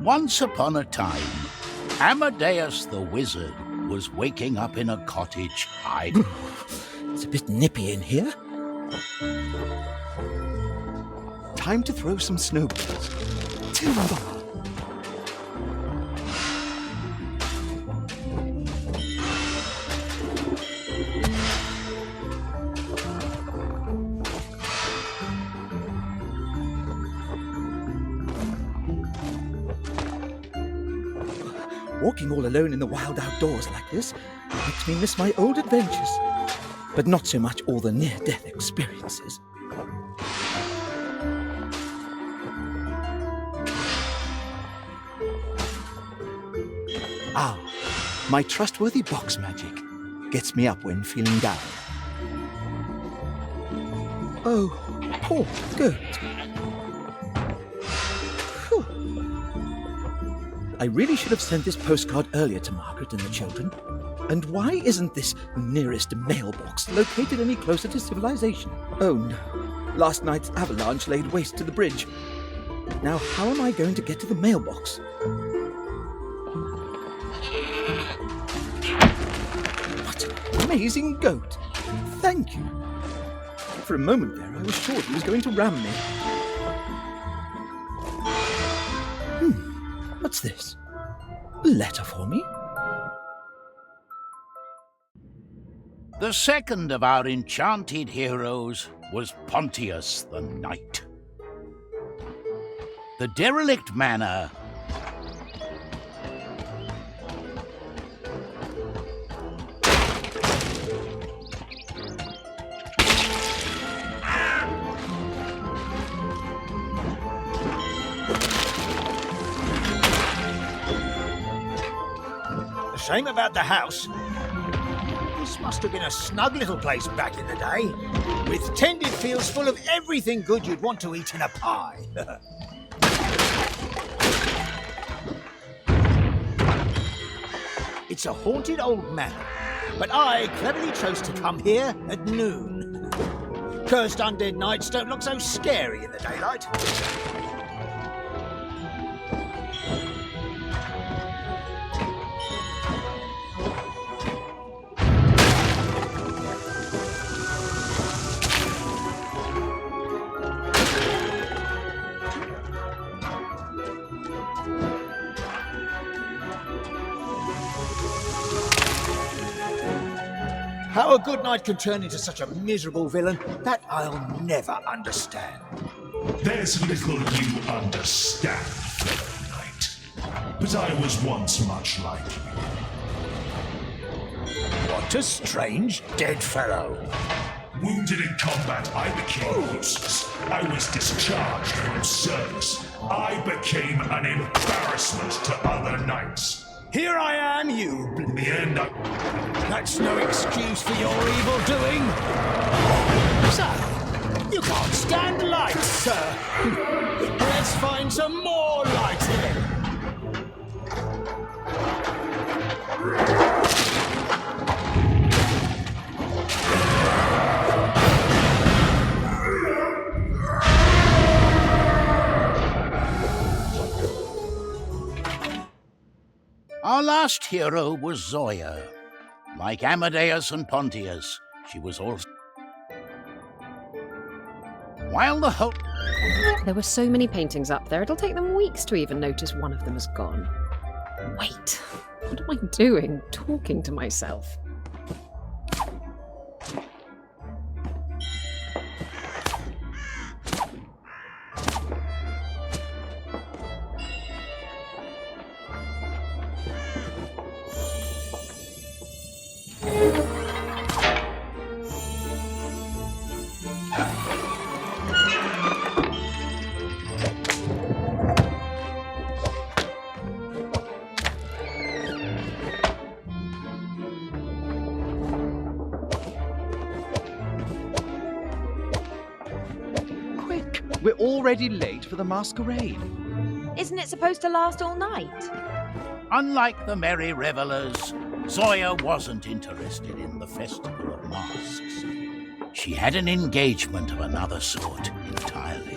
Once upon a time, Amadeus the wizard was waking up in a cottage high. It's a bit nippy in here. Time to throw some snowballs. Timber! Walking all alone in the wild outdoors like this makes me miss my old adventures, but not so much all the near-death experiences. Ah, my trustworthy box magic gets me up when feeling down. Oh, poor goat. I really should have sent this postcard earlier to Margaret and the children. And why isn't this nearest mailbox located any closer to civilization? Oh no, last night's avalanche laid waste to the bridge. Now how am I going to get to the mailbox? What an amazing goat! Thank you. For a moment there, I was sure he was going to ram me. What's this? A letter for me? The second of our enchanted heroes was Pontius the Knight. The derelict manor Shame about the house. This must have been a snug little place back in the day, with tended fields full of everything good you'd want to eat in a pie. It's a haunted old manor, but I cleverly chose to come here at noon. Cursed undead nights don't look so scary in the daylight. How a good knight can turn into such a miserable villain, that I'll never understand. There's little you understand, fellow knight. But I was once much like you. What a strange dead fellow. Wounded in combat, I became useless. I was discharged from service. I became an embarrassment to other knights. Here I am, you... In the end, That's no excuse for your evil doing. So, you can't stand light, sir. Let's find some more light then. Our last hero was Zoya. Like Amadeus and Pontius, she was also... While the whole... There were so many paintings up there, it'll take them weeks to even notice one of them is gone. Wait, what am I doing? Talking to myself. We're already late for the masquerade. Isn't it supposed to last all night? Unlike the merry revelers, Zoya wasn't interested in the Festival of Masks. She had an engagement of another sort entirely.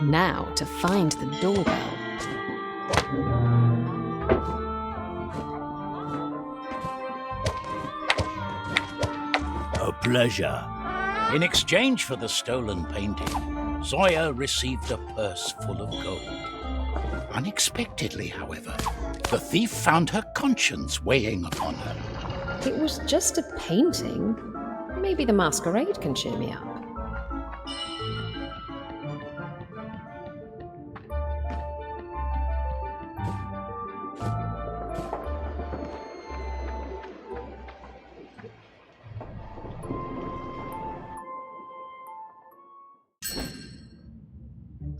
Now to find the doorbell. A pleasure. In exchange for the stolen painting, Zoya received a purse full of gold. Unexpectedly, however, the thief found her conscience weighing upon her. It was just a painting. Maybe the masquerade can cheer me up.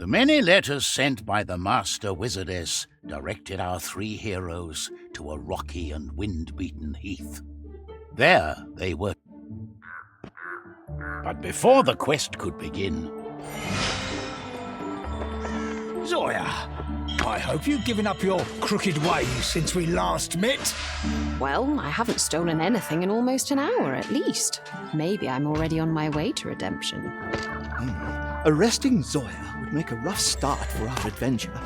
The many letters sent by the Master Wizardess directed our three heroes to a rocky and wind-beaten heath. There they were. But before the quest could begin... Zoya, I hope you've given up your crooked ways since we last met. Well, I haven't stolen anything in almost an hour, at least. Maybe I'm already on my way to redemption. Arresting Zoya would make a rough start for our adventure.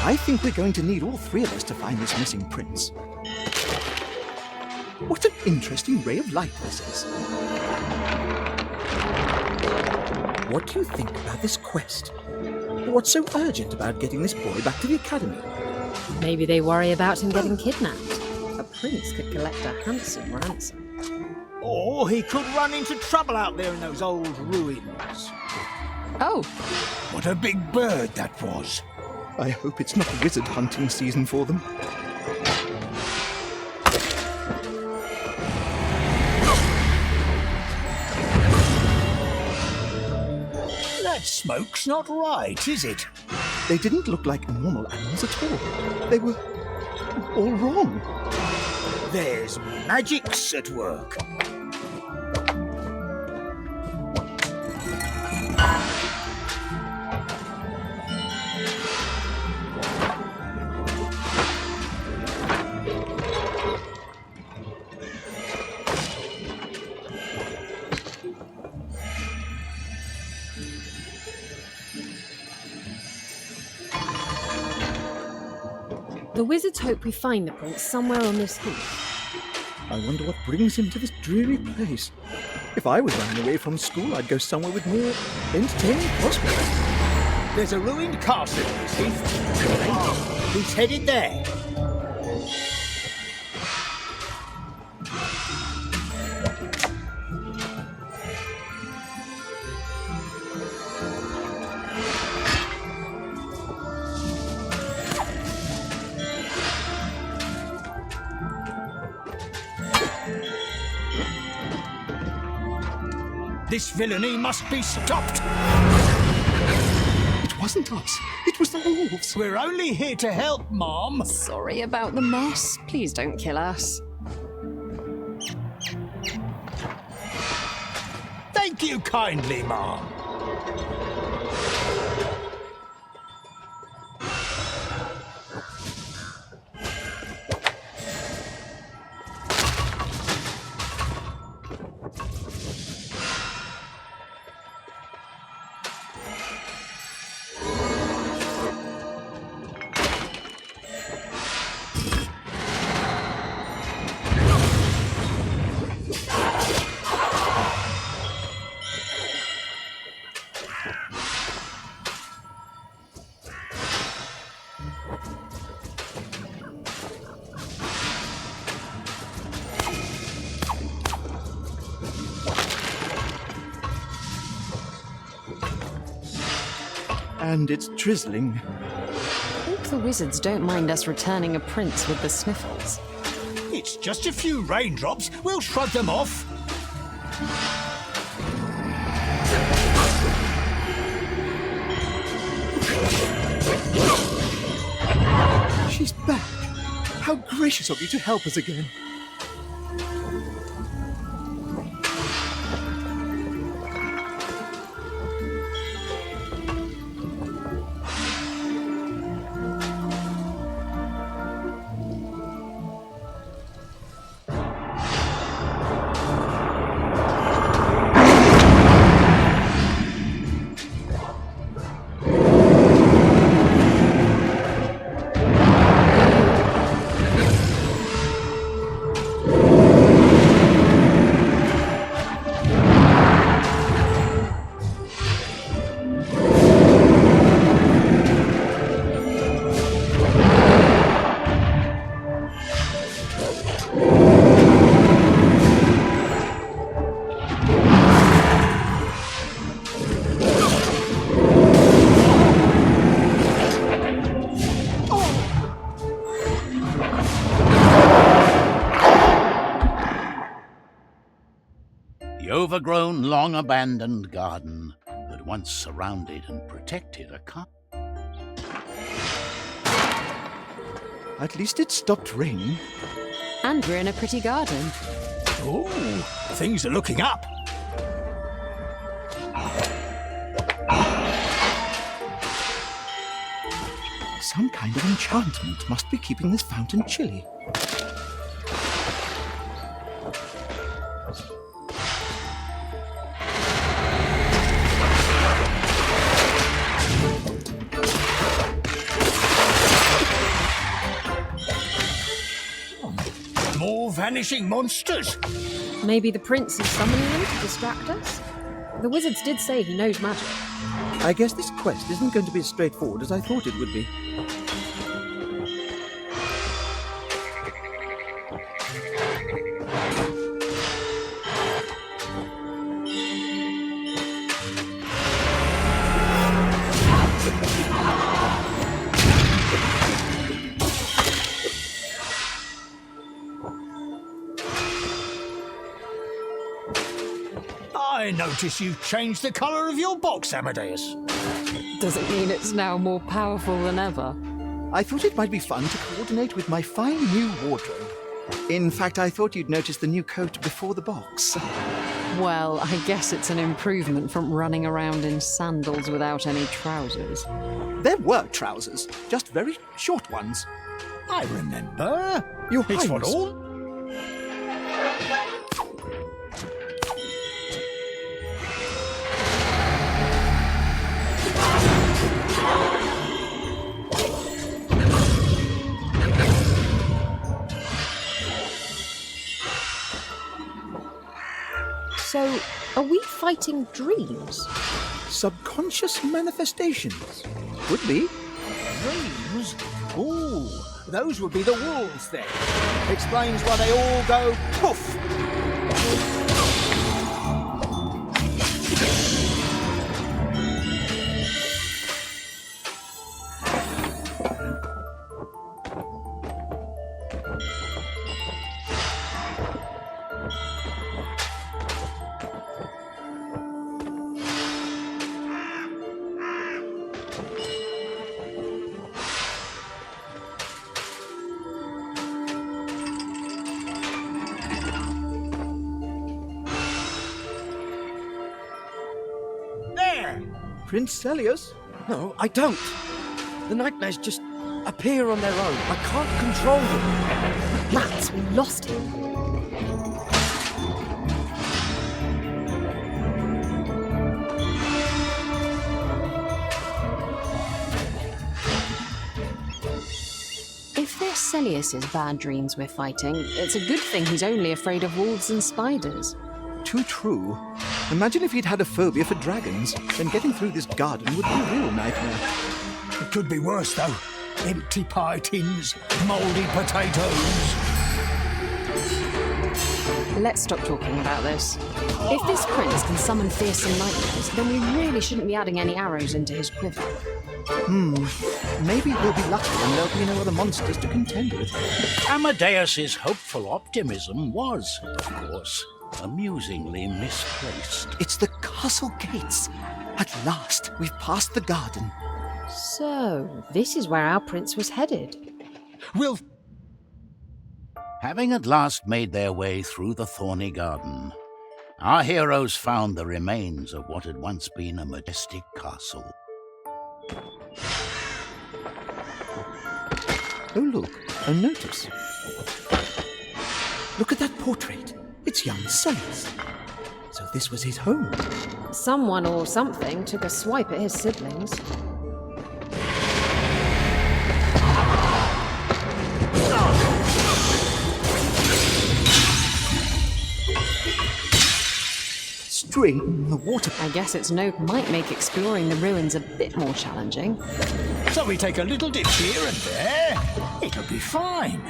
I think we're going to need all three of us to find this missing prince. What an interesting ray of light this is. What do you think about this quest? What's so urgent about getting this boy back to the academy? Maybe they worry about him getting kidnapped. A prince could collect a handsome ransom. Or he could run into trouble out there in those old ruins. Oh, What a big bird that was. I hope it's not wizard hunting season for them. That smoke's not right, is it? They didn't look like normal animals at all. They were all wrong. There's magics at work. the wizards hope we find the prince somewhere on this heath. I wonder what brings him to this dreary place. If I was running away from school, I'd go somewhere with more entertaining prospects. There's a ruined castle on this heath. He's headed there. This villainy must be stopped. It wasn't us. It was the wolves. We're only here to help, Mom. Sorry about the mess. Please don't kill us. Thank you kindly, Mom. And it's drizzling. I hope the wizards don't mind us returning a prince with the sniffles. It's just a few raindrops. We'll shrug them off. She's back. How gracious of you to help us again. The overgrown, long-abandoned garden that once surrounded and protected a castle. At least it stopped raining. And we're in a pretty garden. Ooh, things are looking up. Some kind of enchantment must be keeping this fountain chilly. More vanishing monsters. Maybe the prince is summoning them to distract us? The wizards did say he knows magic. I guess this quest isn't going to be as straightforward as I thought it would be. I notice you've changed the colour of your box, Amadeus. Does it mean it's now more powerful than ever? I thought it might be fun to coordinate with my fine new wardrobe. In fact, I thought you'd notice the new coat before the box. Well, I guess it's an improvement from running around in sandals without any trousers. There were trousers, just very short ones. I remember. Your It's for Highness. all. So, are we fighting dreams? Subconscious manifestations. Could be. Dreams? Ooh, those would be the wolves then. Explains why they all go poof. There! Prince Celius? No, I don't. The nightmares just appear on their own. I can't control them. Rats, we lost him. If they're Celius's bad dreams we're fighting, it's a good thing he's only afraid of wolves and spiders. Too true. Imagine if he'd had a phobia for dragons, then getting through this garden would be a real nightmare. It could be worse though. Empty pie tins, mouldy potatoes. Let's stop talking about this. If this prince can summon fearsome nightmares, then we really shouldn't be adding any arrows into his quiver. Maybe we'll be lucky and there'll be no other monsters to contend with. Amadeus's hopeful optimism was, of course, amusingly misplaced. It's the castle gates. At last, we've passed the garden. So, this is where our prince was headed. We'll... Having at last made their way through the thorny garden, our heroes found the remains of what had once been a majestic castle. Oh, look, a notice. Look at that portrait. It's young Celius. So this was his home. Someone or something took a swipe at his siblings. String in the water. I guess its note might make exploring the ruins a bit more challenging. So we take a little dip here and there. It'll be fine.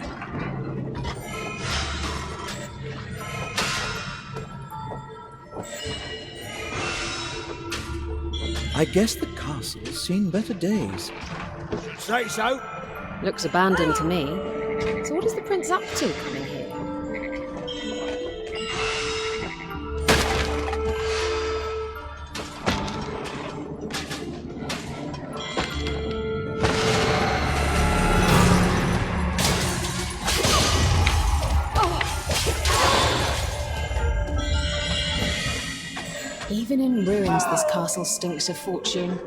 I guess the castle's seen better days. Say so. Looks abandoned to me. So what is the prince up to coming here? Even in ruins, this castle stinks of fortune.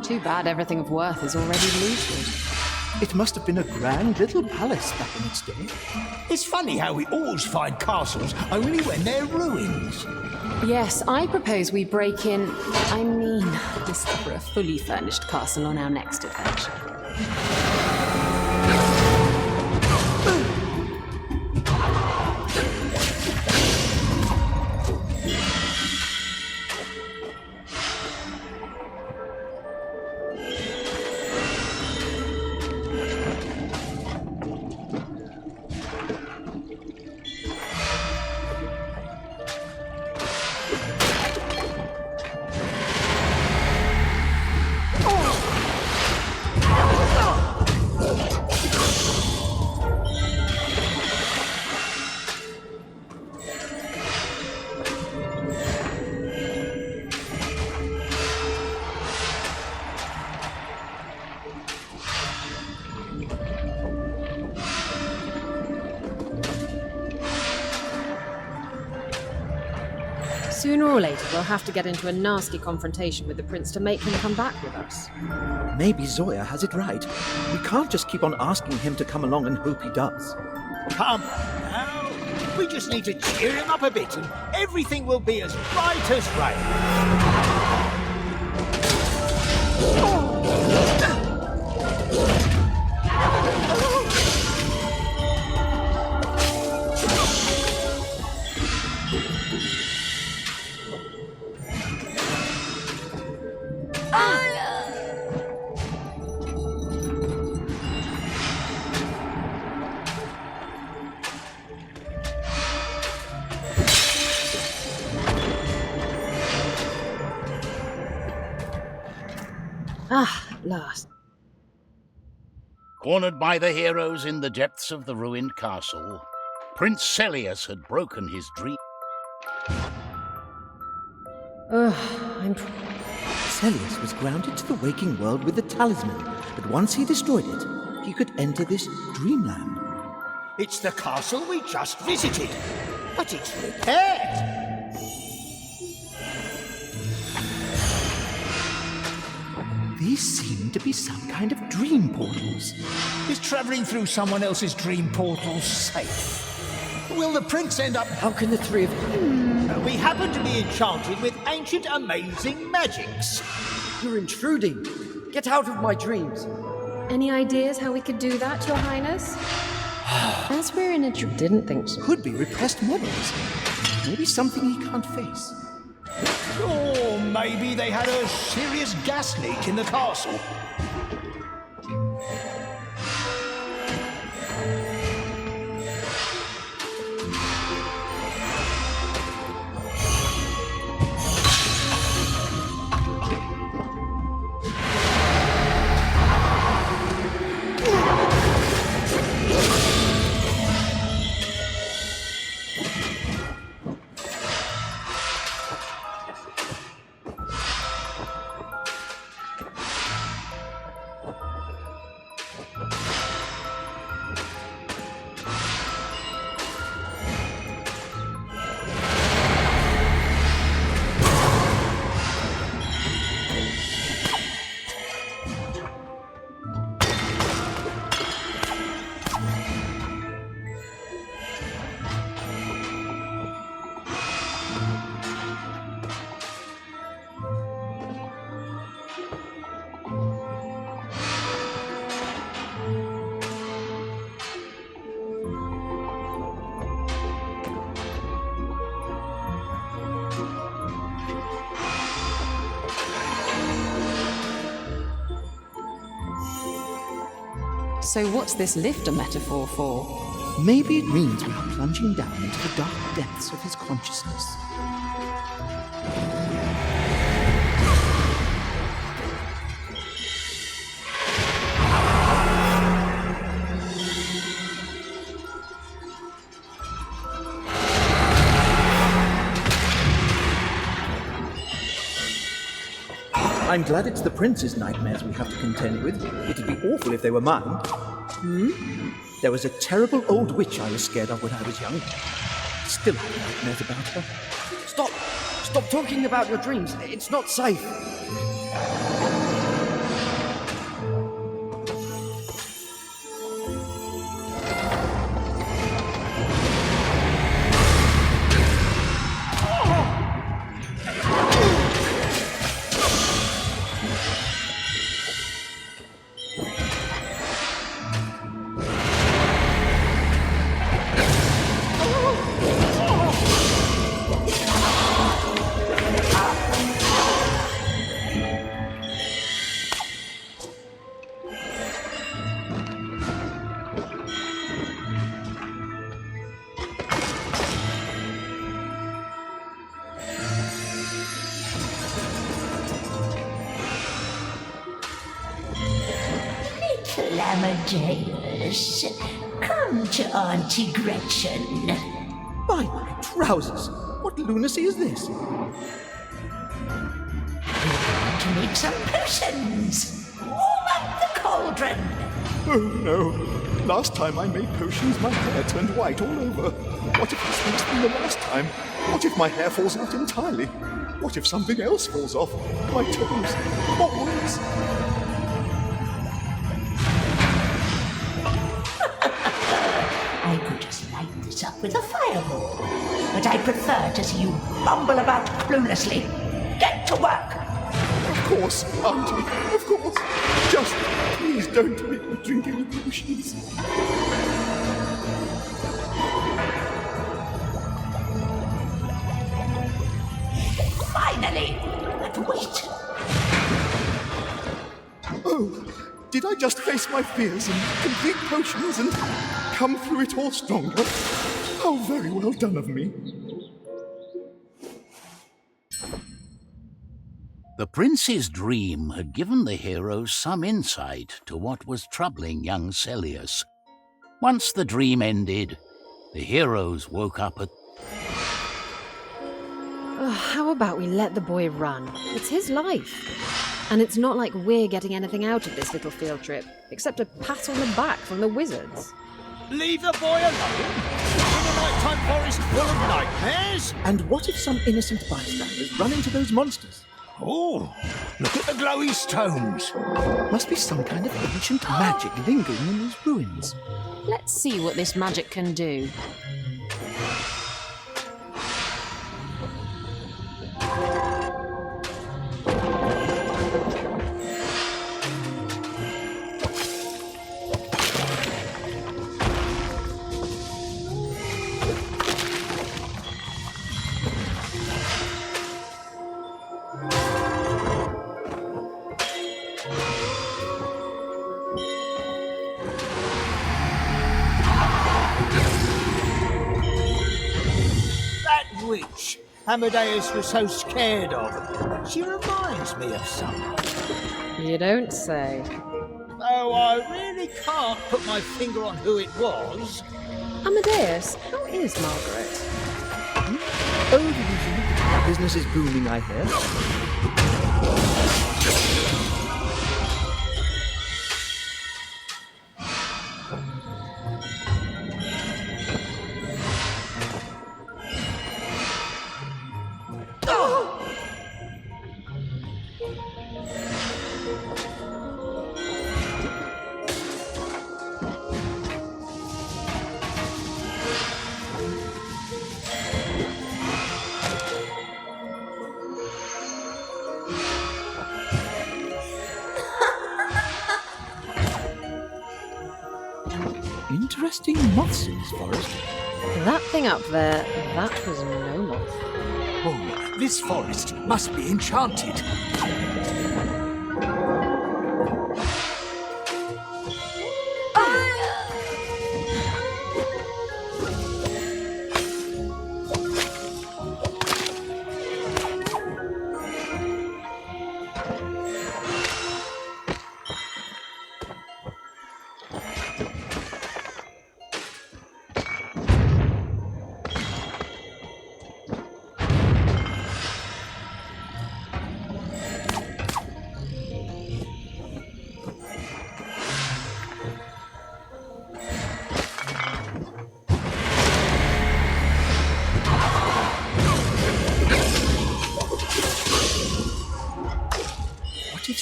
Too bad everything of worth is already looted. It must have been a grand little palace back in its day. It's funny how we always find castles only when they're ruins. Yes, I propose we break in, discover a fully furnished castle on our next adventure. Sooner or later, we'll have to get into a nasty confrontation with the prince to make him come back with us. Maybe Zoya has it right. We can't just keep on asking him to come along and hope he does. Come on now. We just need to cheer him up a bit and everything will be as bright as rain. At last. Cornered by the heroes in the depths of the ruined castle, Prince Celius had broken his dream. Celius was grounded to the waking world with the talisman, but once he destroyed it, he could enter this dreamland. It's the castle we just visited, but it's repaired. These seem to be some kind of dream portals. Is travelling through someone else's dream portal safe? Will the prince end up... How can the three of you... We happen to be enchanted with ancient amazing magics. You're intruding. Get out of my dreams. Any ideas how we could do that, Your Highness? As we're in a didn't think so. Could be repressed memories. Maybe something he can't face. Or maybe they had a serious gas leak in the castle. So what's this lift a metaphor for? Maybe it means we are plunging down into the dark depths of his consciousness. I'm glad it's the prince's nightmares we have to contend with. It'd be awful if they were mine. There was a terrible old witch I was scared of when I was young. Still have nightmares about her. Stop! Stop talking about your dreams. It's not safe. Amadeus, come to Auntie Gretchen. By my trousers! What lunacy is this? We're going to make some potions. Warm up the cauldron. Oh no! Last time I made potions, my hair turned white all over. What if it's worse than the last time? What if my hair falls out entirely? What if something else falls off? My toes? What worse? I could just light this up with a fireball, but I prefer to see you bumble about cluelessly. Get to work! Of course, Auntie, of course. Just please don't make me drink any potions. Finally! But wait! Oh, did I just face my fears and complete potions and come through it all stronger? How very well done of me. The prince's dream had given the heroes some insight to what was troubling young Celius. Once the dream ended, the heroes woke up at... How about we let the boy run? It's his life. And it's not like we're getting anything out of this little field trip, except a pat on the back from the wizards. Leave the boy alone? In a nighttime forest full of nightmares? And what if some innocent bystanders run into those monsters? Oh, look at the glowy stones. Must be some kind of ancient magic lingering in these ruins. Let's see what this magic can do. Witch Amadeus was so scared of. She reminds me of someone. You don't say. Though I really can't put my finger on who it was. Amadeus, how is Margaret? Oh, the usual. Business is booming, I hear. Interesting moths in this forest. That thing up there, that was no moth. Oh, this forest must be enchanted.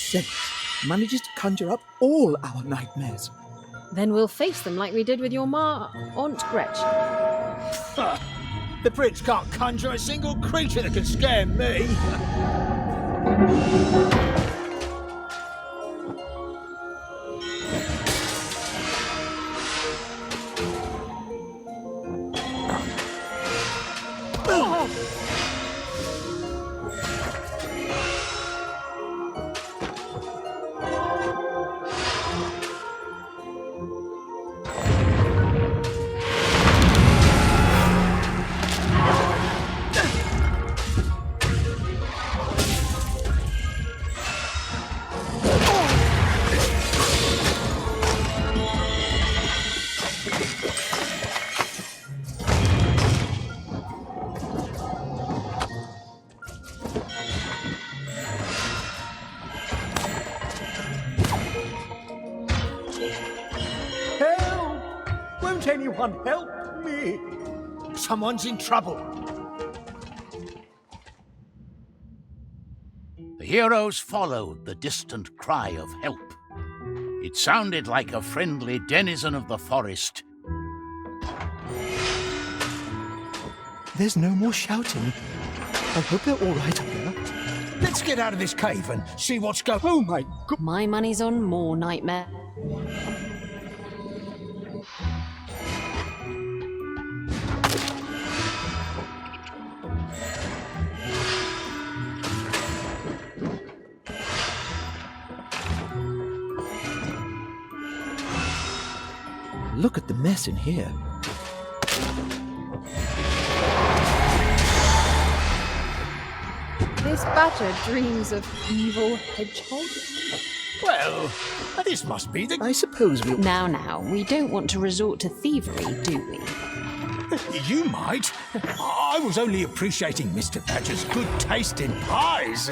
scent manages to conjure up all our nightmares. Then we'll face them like we did with your Aunt Gretchen. The prince can't conjure a single creature that can scare me. Help! Won't anyone help me? Someone's in trouble. The heroes followed the distant cry of help. It sounded like a friendly denizen of the forest. There's no more shouting. I hope they're all right up there. Let's get out of this cave and see what's going on. Oh my god! My money's on more nightmare. Look at the mess in here. This badger dreams of evil hedgehogs. Well, this must be the... I suppose we'll... Now, we don't want to resort to thievery, do we? You might. I was only appreciating Mr. Badger's good taste in pies.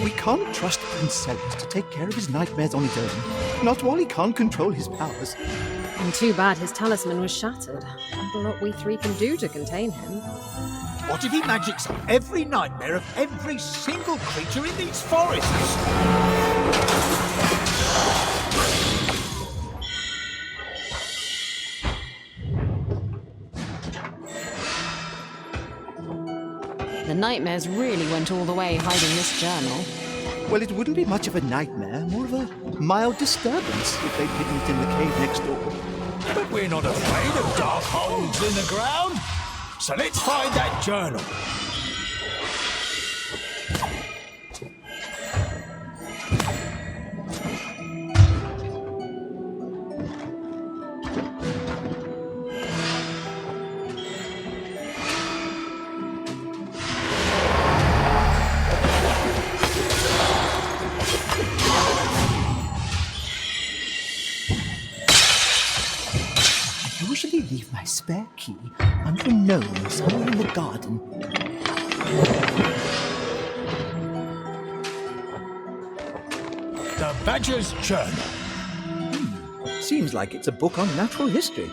We can't trust Prince Ceres to take care of his nightmares on his own. Not while he can't control his powers. And too bad his talisman was shattered. Not a lot we three can do to contain him. What if he magics up every nightmare of every single creature in these forests? The nightmares really went all the way hiding this journal. Well, it wouldn't be much of a nightmare, more of a mild disturbance if they'd hidden it in the cave next door. But we're not afraid of dark holes in the ground. So let's find that journal. I usually leave my spare key under a gnome somewhere in the garden. The Badger's Journal. Seems like it's a book on natural history.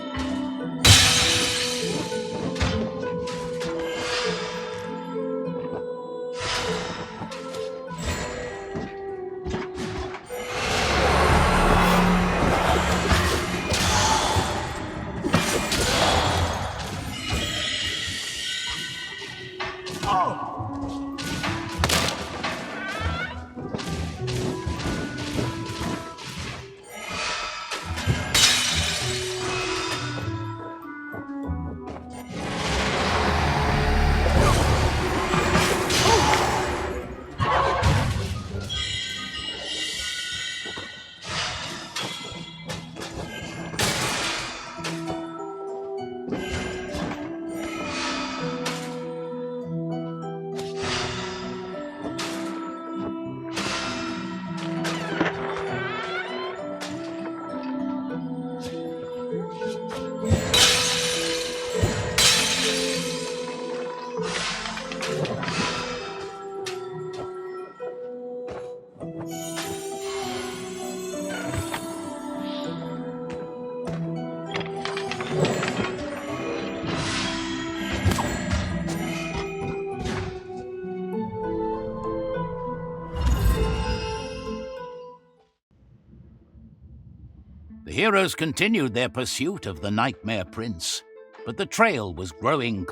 The heroes continued their pursuit of the Nightmare Prince, but the trail was growing.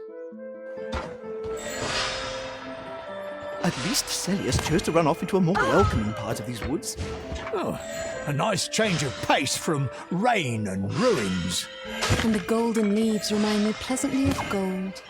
At least Celius chose to run off into a more welcoming part of these woods. Oh, a nice change of pace from rain and ruins. And the golden leaves remind me pleasantly of gold.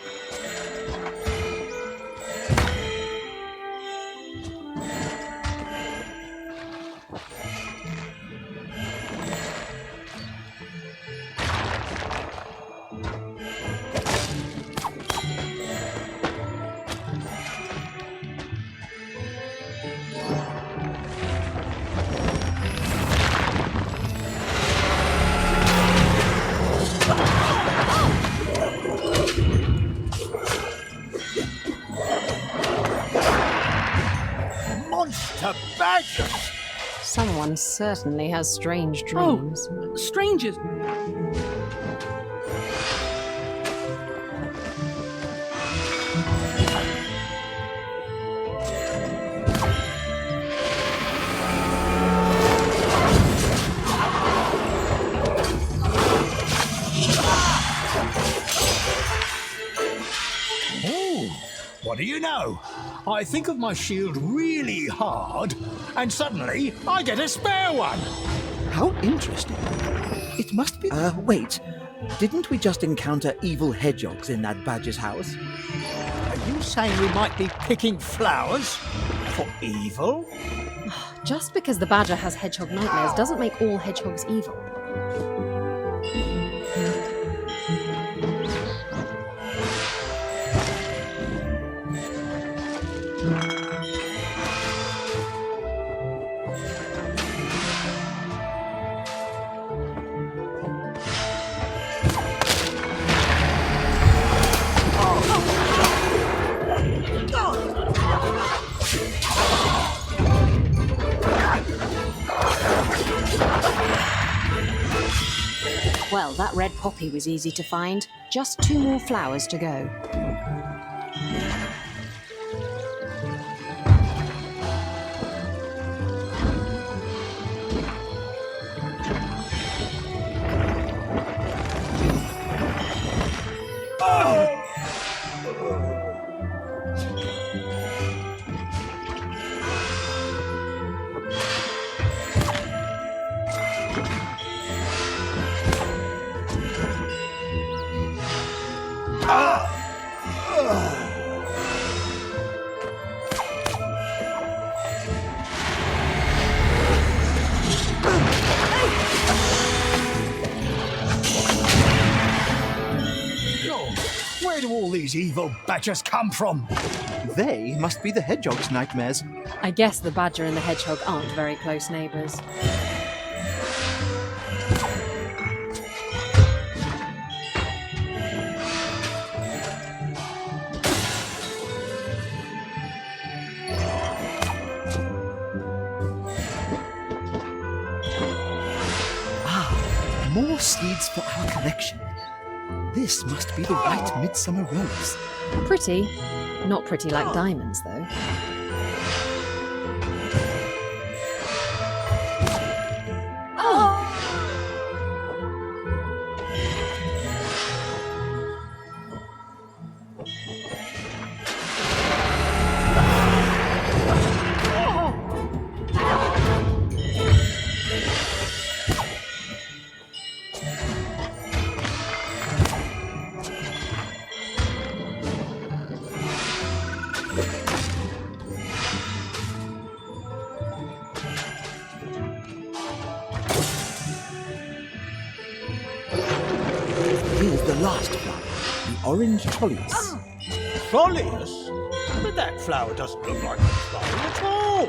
Monster badgers! Someone certainly has strange dreams. Oh, strangers! What do you know? I think of my shield really hard, and suddenly I get a spare one. How interesting. It must be... wait. Didn't we just encounter evil hedgehogs in that badger's house? Are you saying we might be picking flowers for evil? Just because the badger has hedgehog nightmares doesn't make all hedgehogs evil. Well, that red poppy was easy to find. Just 2 more flowers to go. Where do all these evil badgers come from? They must be the hedgehog's nightmares. I guess the badger and the hedgehog aren't very close neighbours. More seeds for our collection. This must be the white midsummer rose. Pretty. Not pretty like diamonds, though. Here's the last flower, the orange trolleus. Trolleus? But that flower doesn't look like a trolley at all.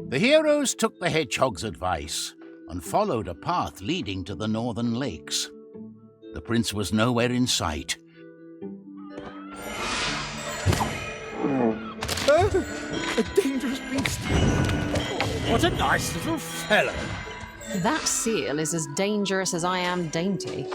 The heroes took the hedgehog's advice and followed a path leading to the northern lakes. The prince was nowhere in sight. Oh, a dangerous beast. What a nice little fellow. That seal is as dangerous as I am dainty.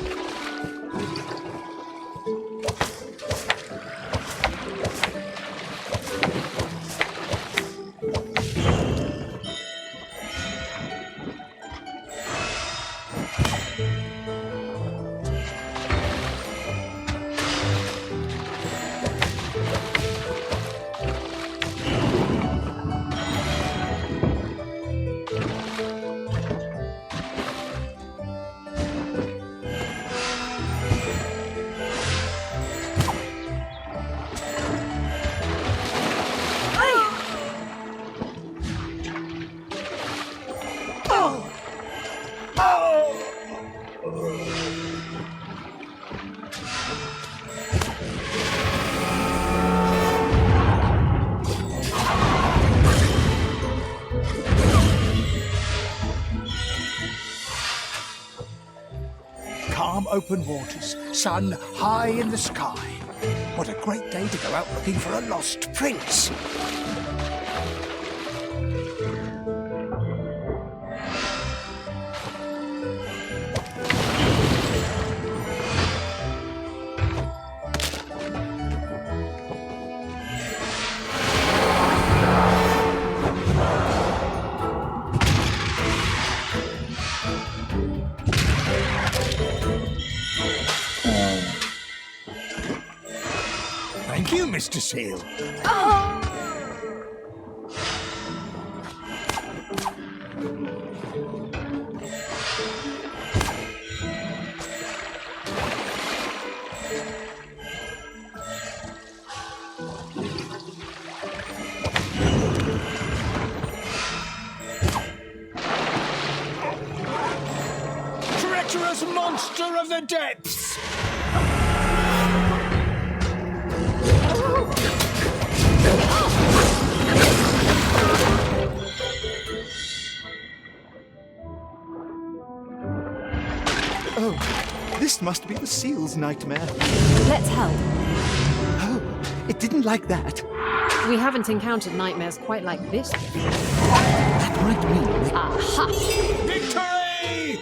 Calm open waters, sun high in the sky. What a great day to go out looking for a lost prince. Thank you, Mr. Seal. Treacherous monster of the depths! Oh, this must be the seal's nightmare. Let's help. Oh, it didn't like that. We haven't encountered nightmares quite like this before. That might mean that... Aha! Victory!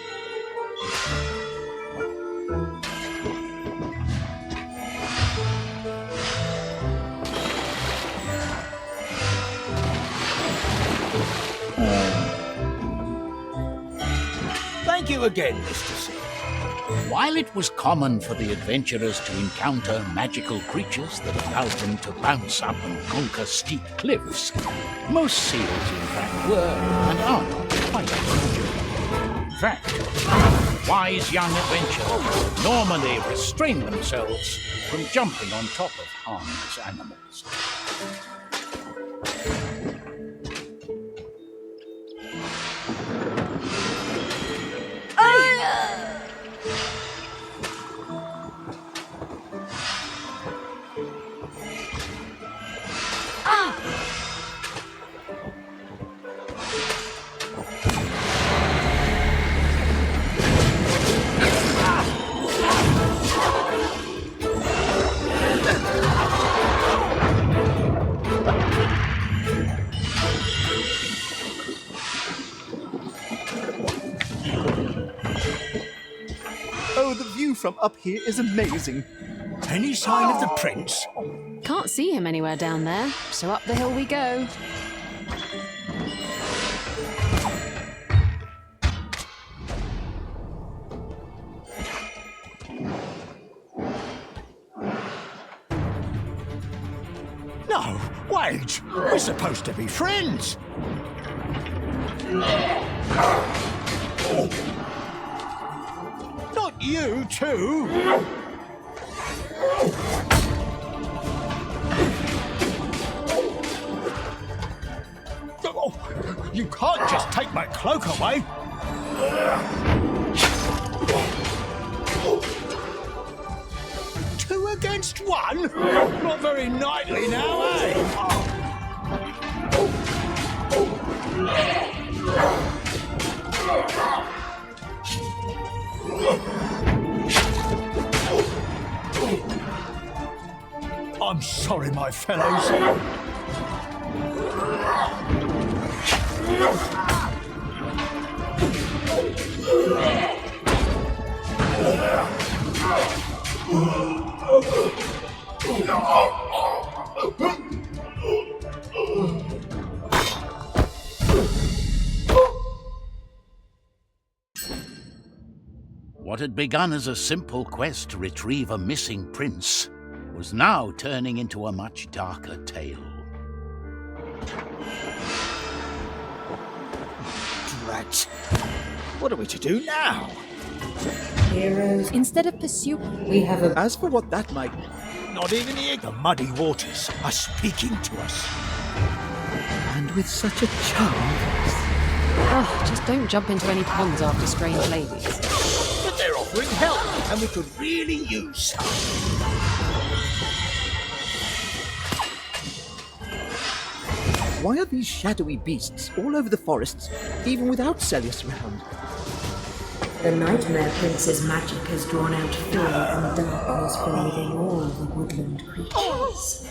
Thank you again, Mr. Seal. While it was common for the adventurers to encounter magical creatures that allowed them to bounce up and conquer steep cliffs, most seals, in fact, were and are not quite magical. In fact, wise young adventurers normally restrain themselves from jumping on top of harmless animals. Oh, the view from up here is amazing. Any sign of the prince? Can't see him anywhere down there, so up the hill we go. No, wait! We're supposed to be friends! Not you, too! Oh, you can't just take my cloak away! Two against one? Not very knightly now, eh? I'm sorry, my fellows. What had begun as a simple quest to retrieve a missing prince was now turning into a much darker tale. Drat. What are we to do now? Heroes, Instead of pursuing, we have a As for what that might... Not even the muddy waters are speaking to us. And with such a charming voice. oh, just don't jump into any ponds after strange ladies. But they're offering help, and we could really use some. Why are these shadowy beasts all over the forests, even without Celius around? The Nightmare Prince's magic has drawn out fear and darkness from within all the woodland creatures.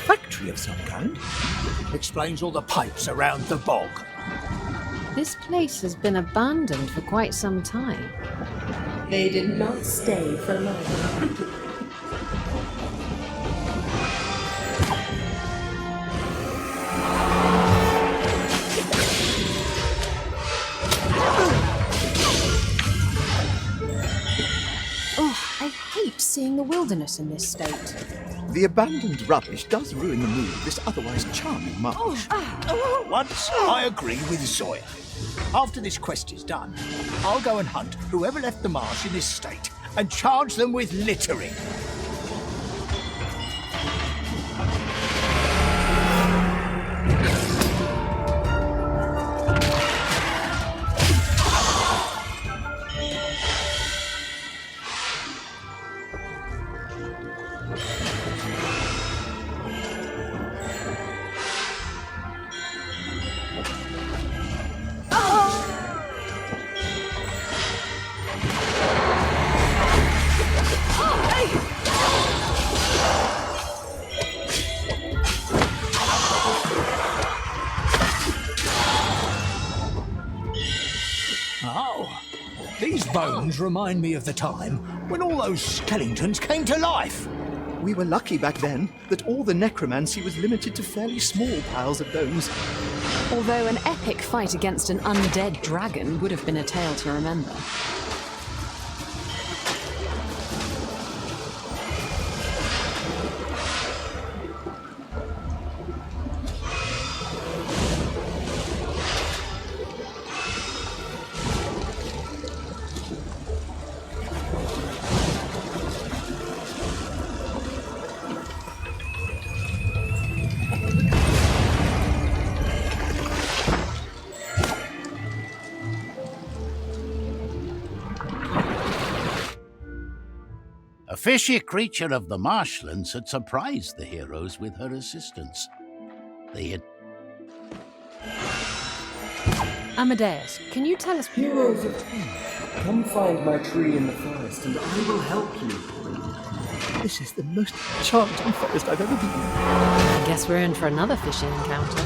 Factory of some kind? Explains all the pipes around the bog. This place has been abandoned for quite some time. They did not stay for long. Oh, I hate seeing the wilderness in this state. The abandoned rubbish does ruin the mood of this otherwise charming marsh. Once I agree with Zoya. After this quest is done, I'll go and hunt whoever left the marsh in this state and charge them with littering. Oh, these bones remind me of the time when all those skeletons came to life. We were lucky back then that all the necromancy was limited to fairly small piles of bones. Although an epic fight against an undead dragon would have been a tale to remember. A fishy creature of the marshlands had surprised the heroes with her assistance. They had... Amadeus, can you tell us... Heroes of Trine, come find my tree in the forest and I will help you. This is the most enchanting forest I've ever been in. I guess we're in for another fishing encounter.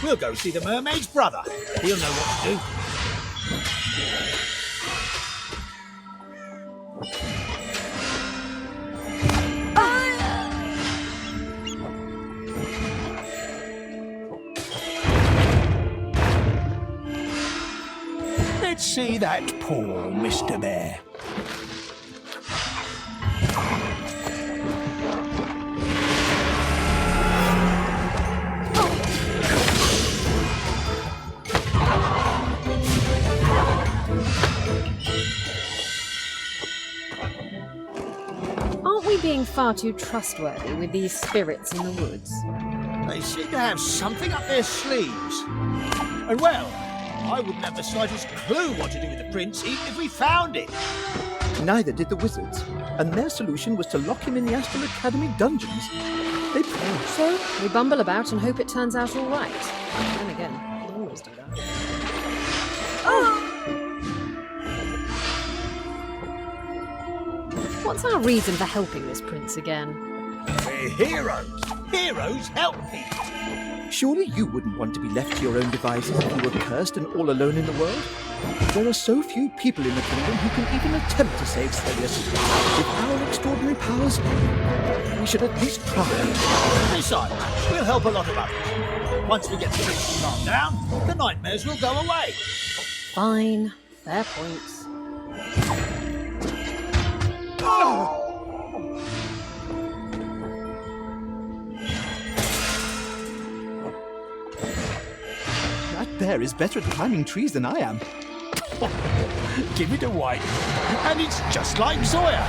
We'll go see the mermaid's brother. He'll know what to do. Let's see that paw, Mr. Bear. Aren't we being far too trustworthy with these spirits in the woods? They seem to have something up their sleeves. And well, I wouldn't have the slightest clue what to do with the prince, even if we found it. Neither did the wizards, and their solution was to lock him in the Astral Academy dungeons. They prayed. So, we bumble about and hope it turns out all right. Then again, we always do that. What's our reason for helping this prince again? We're heroes. Heroes help people. Surely you wouldn't want to be left to your own devices if you were cursed and all alone in the world? There are so few people in the kingdom who can even attempt to save Celius. With our extraordinary powers, we should at least try. Besides, we'll help a lot of others. Once we get the beast calmed down, the nightmares will go away. Fine. Fair points. That bear is better at climbing trees than I am. Give it a wait, and it's just like Zoya.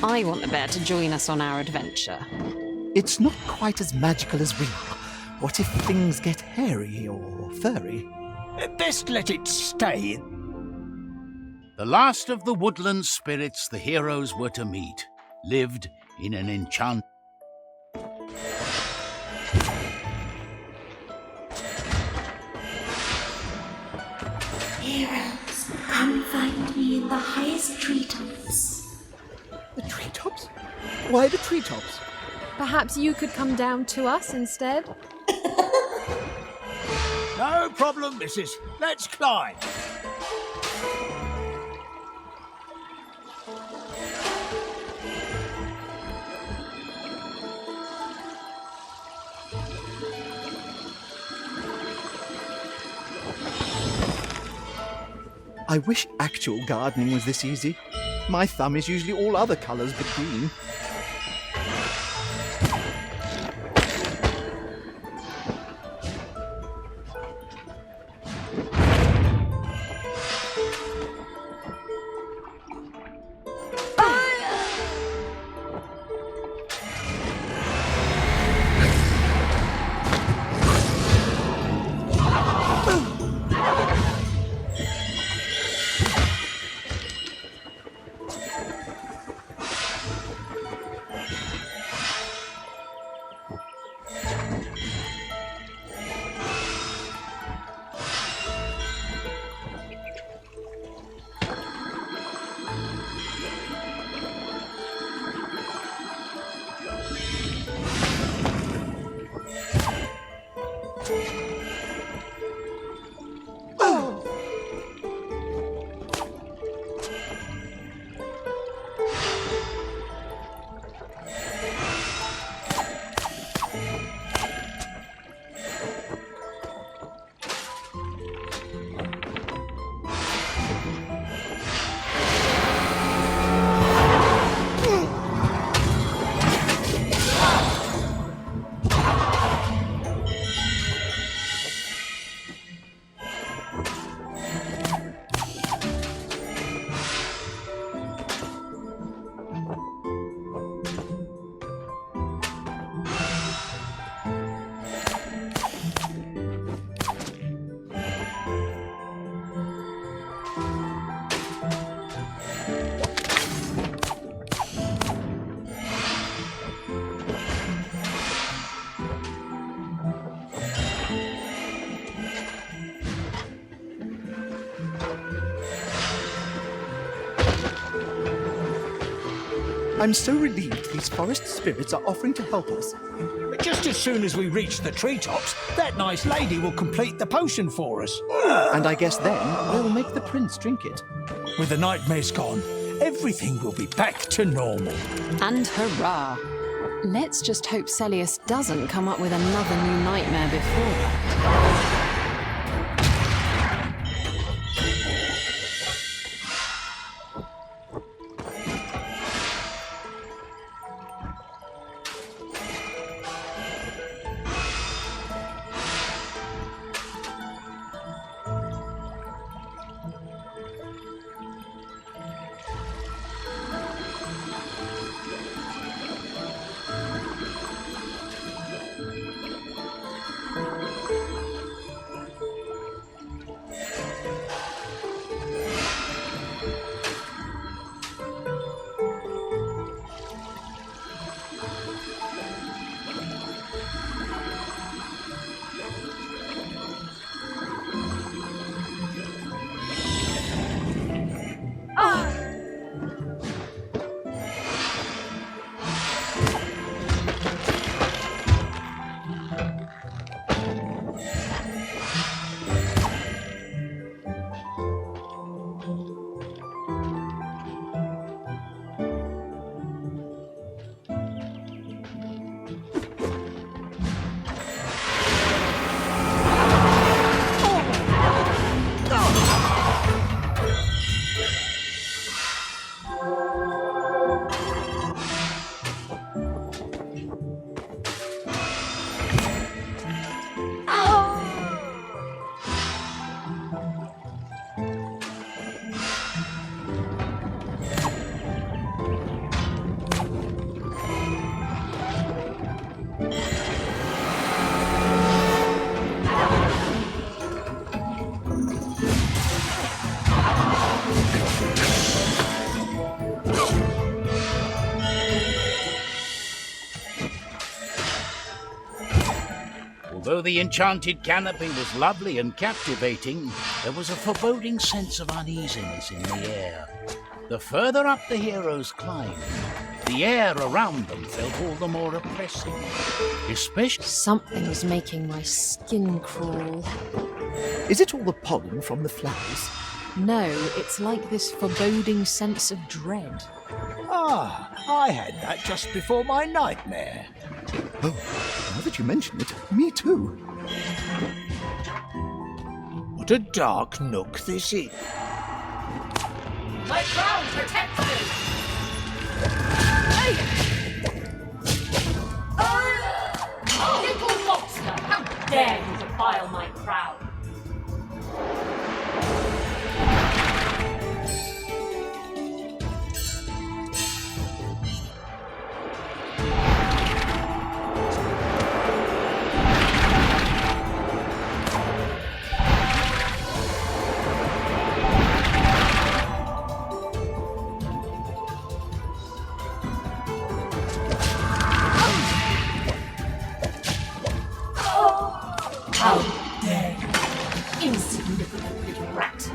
I want the bear to join us on our adventure. It's not quite as magical as we are. What if things get hairy or furry? Best let it stay. The last of the woodland spirits the heroes were to meet lived in an enchanted. Heroes, come find me in the highest treetops. The treetops? Why the treetops? Perhaps you could come down to us instead? No problem, missus. Let's climb. I wish actual gardening was this easy. My thumb is usually all other colours but green. I'm so relieved these forest spirits are offering to help us. Just as soon as we reach the treetops, that nice lady will complete the potion for us. And I guess then we'll make the prince drink it. With the nightmares gone, everything will be back to normal. And hurrah! Let's just hope Celius doesn't come up with another new nightmare before that. Although the enchanted canopy was lovely and captivating, there was a foreboding sense of uneasiness in the air. The further up the heroes climbed, the air around them felt all the more oppressive, especially... Something's making my skin crawl. Is it all the pollen from the flowers? No, it's like this foreboding sense of dread. Ah, I had that just before my nightmare. Oh, now that you mention it, me too. What a dark nook this is. My crown protects me! Little monster! How dare you defile my crown! How dare you, insignificant little rat!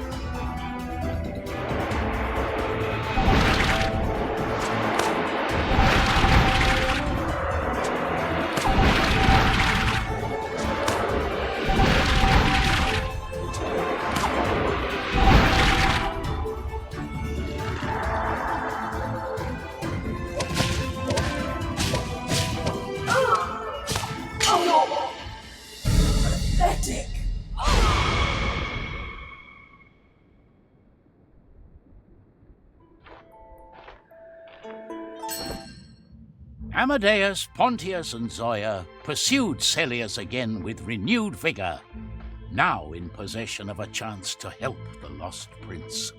Pathetic! Amadeus, Pontius, and Zoya pursued Celius again with renewed vigor, now in possession of a chance to help the lost prince.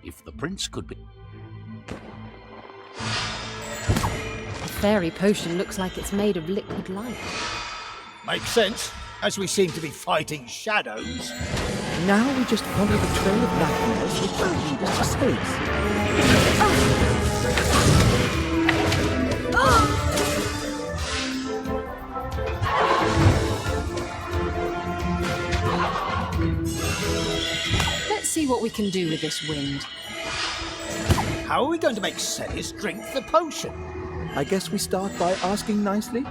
If the prince could be... The fairy potion looks like it's made of liquid light. Makes sense, as we seem to be fighting shadows. Now we just follow the trail of nightmares which will lead us to space. Let's see what we can do with this wind. How are we going to make Celis drink the potion? I guess we start by asking nicely.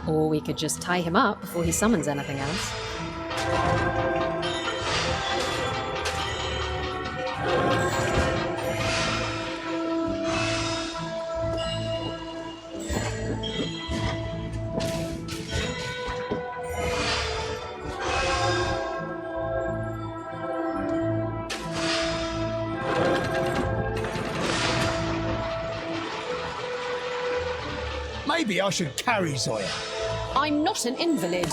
Or we could just tie him up before he summons anything else. Maybe I should carry Zoya. I'm not an invalid.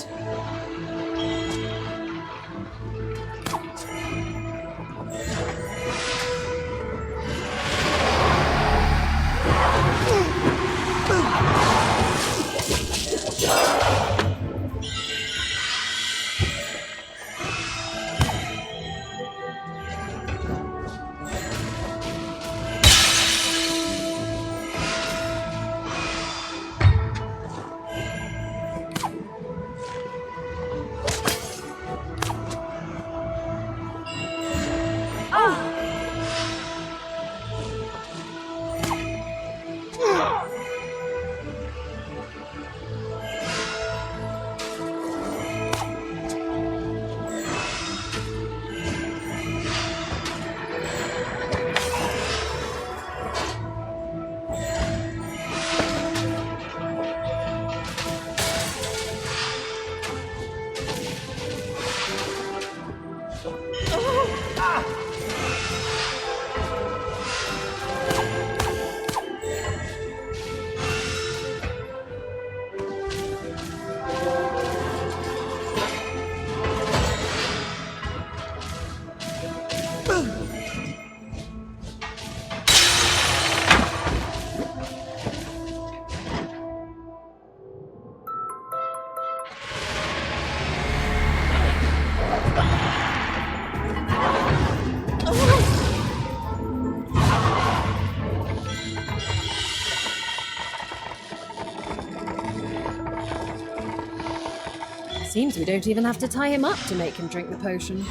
Seems we don't even have to tie him up to make him drink the potion.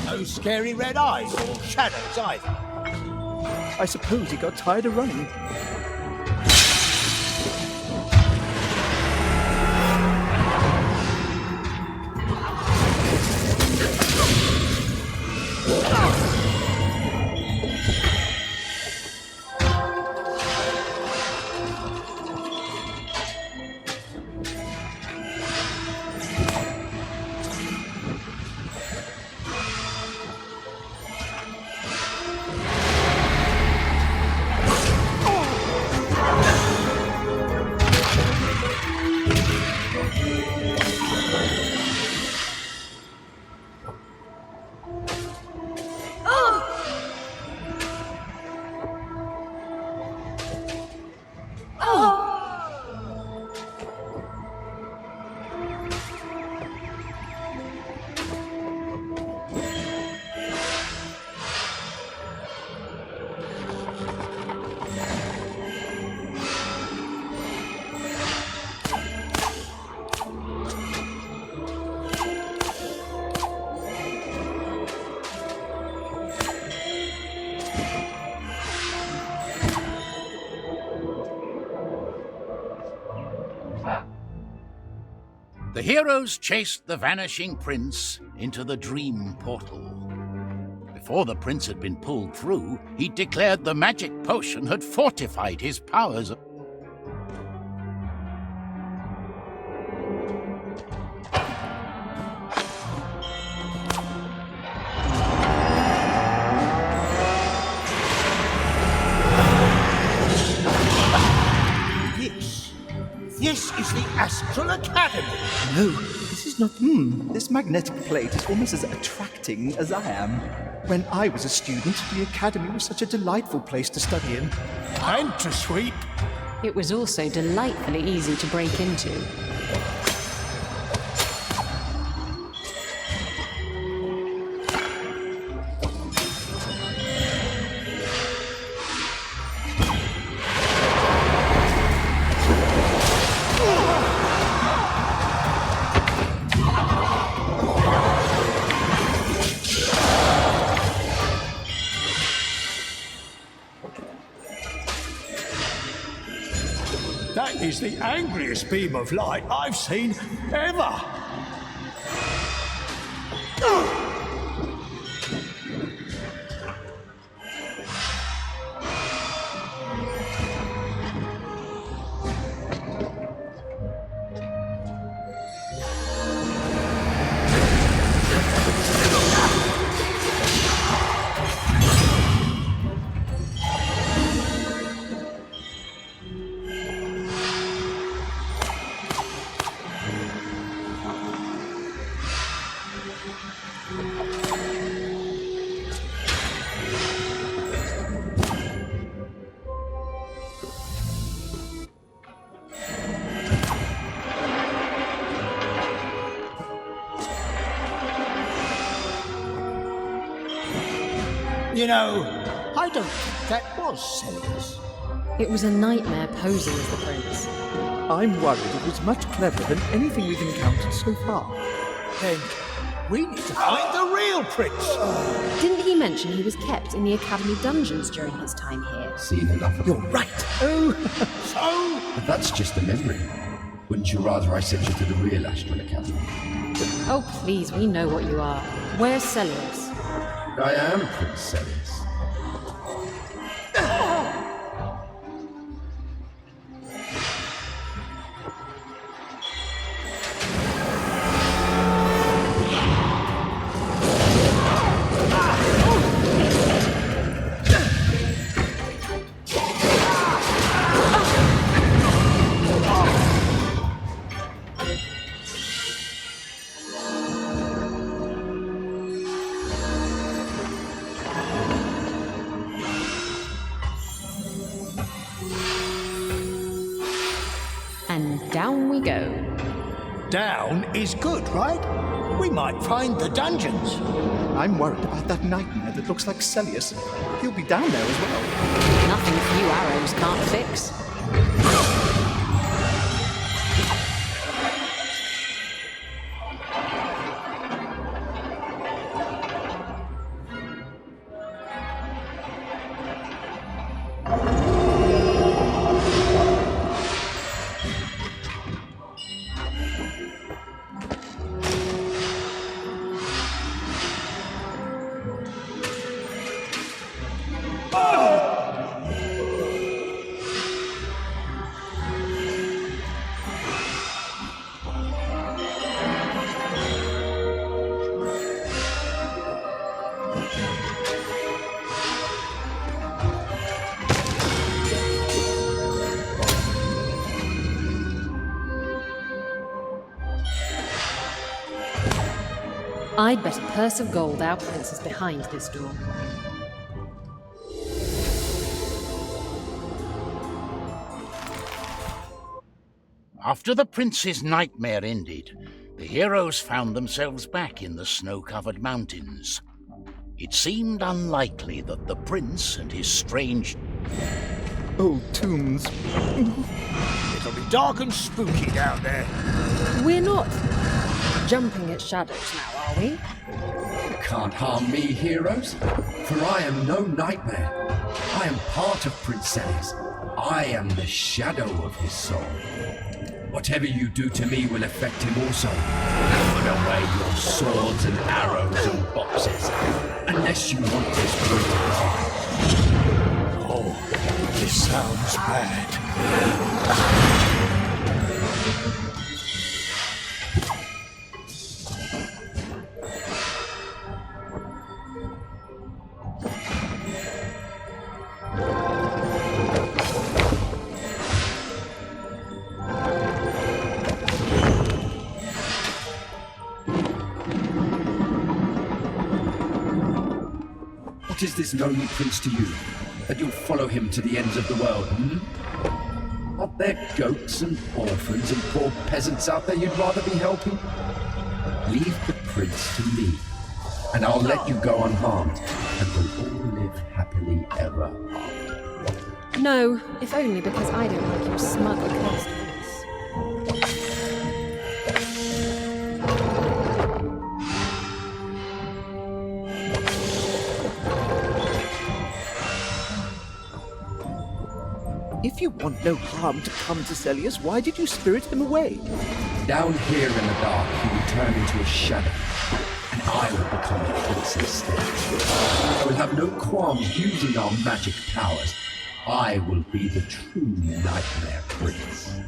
No scary red eyes or shadows either. I suppose he got tired of running. The heroes chased the vanishing prince into the dream portal. Before the prince had been pulled through, he declared the magic potion had fortified his powers. This is the Astral Academy. No, this is not. This magnetic plate is almost as attracting as I am. When I was a student, the academy was such a delightful place to study in. And to sweep. It was also delightfully easy to break into. That is the angriest beam of light I've seen ever. You know, I don't think that was Celius. It was a nightmare posing as the prince. I'm worried it was much cleverer than anything we've encountered so far. Then we need to find the real prince. Didn't he mention he was kept in the academy dungeons during his time here? Seen enough of You're them. right. Oh, So, But that's just a memory. Wouldn't you rather I sent you to the real Astral Academy? Oh, please, we know what you are. Where's Celius? I am Prince Celius. And down we go. down is good, right? We might find the dungeons. I'm worried about that nightmare that looks like Celius. He'll be down there as well. Nothing few arrows can't fix. I'd bet a purse of gold our prince is behind this door. After the prince's nightmare ended, the heroes found themselves back in the snow-covered mountains. It seemed unlikely that the prince and his strange... Old tombs. It'll be dark and spooky down there. We're not jumping at shadows now, are we? You can't harm me, heroes, for I am no nightmare. I am part of Prince Celius. I am the shadow of his soul. Whatever you do to me will affect him also. Put away your swords and arrows and boxes, unless you want this world to die. Oh, this sounds bad. What is this lonely prince to you, that you'll follow him to the ends of the world, Are there goats and orphans and poor peasants out there you'd rather be helping? Leave the prince to me, and I'll let you go unharmed, and we'll all live happily ever after. No, if only because I don't like your smug cursed voice. If you want no harm to come to Celius, why did you spirit him away? Down here in the dark, he will turn into a shadow, and I will become the prince instead. I will have no qualms using our magic powers. I will be the true Nightmare Prince.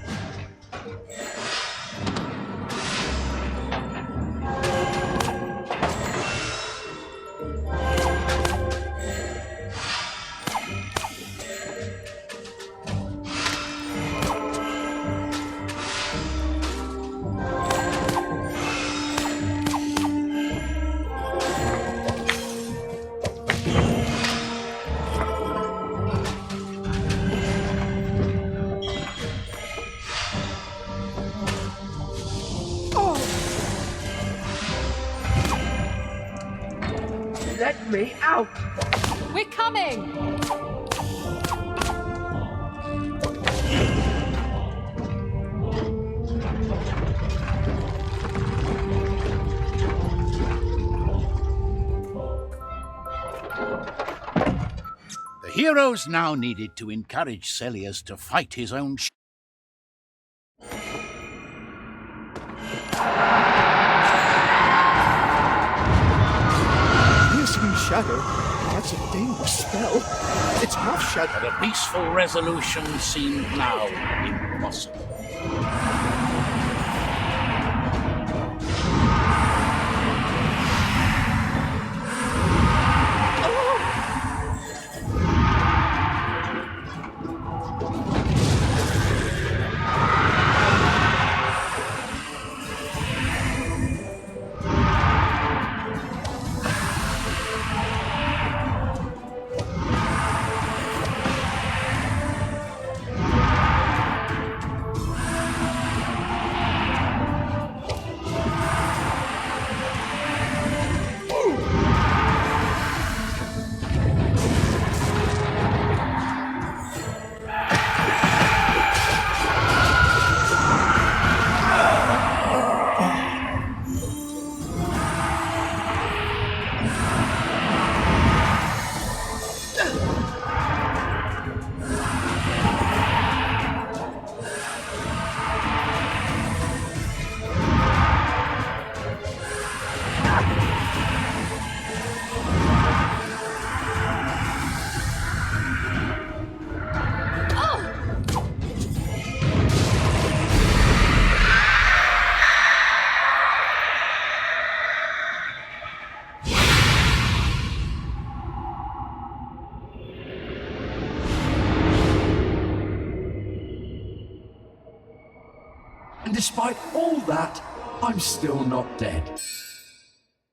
Let me out! We're coming! The heroes now needed to encourage Celius to fight his own Piercing shadow? That's a dangerous spell. It's half shadow. but a peaceful resolution seemed now impossible. And despite all that, I'm still not dead.